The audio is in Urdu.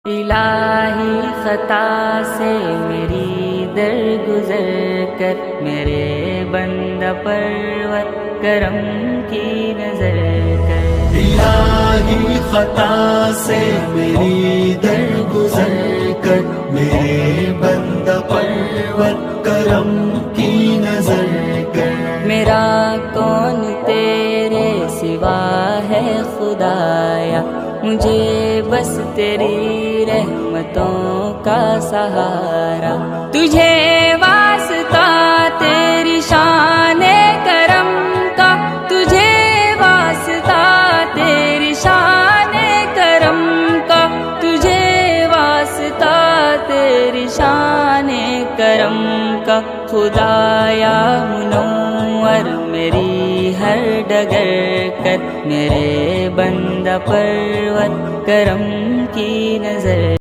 الہی خطا سے میری درگزر کر، میرے بندہ پرور کرم کی نظر کر۔ الہی خطا سے میری درگزر کر، میرے بندہ پرور کرم کی نظر کر۔ میرا کون تیرے سوا ہے خدایا، مجھے بس تیری رحمتوں کا سہارا۔ تجھے واسطہ تیری شان کرم کا، تجھے واسطہ تیری شان کرم کا، تجھے واسطہ تیری شان کرم کا۔ خدایا منور میری ہر ڈگر کر، میرے بندہ پرور کرم کی نظر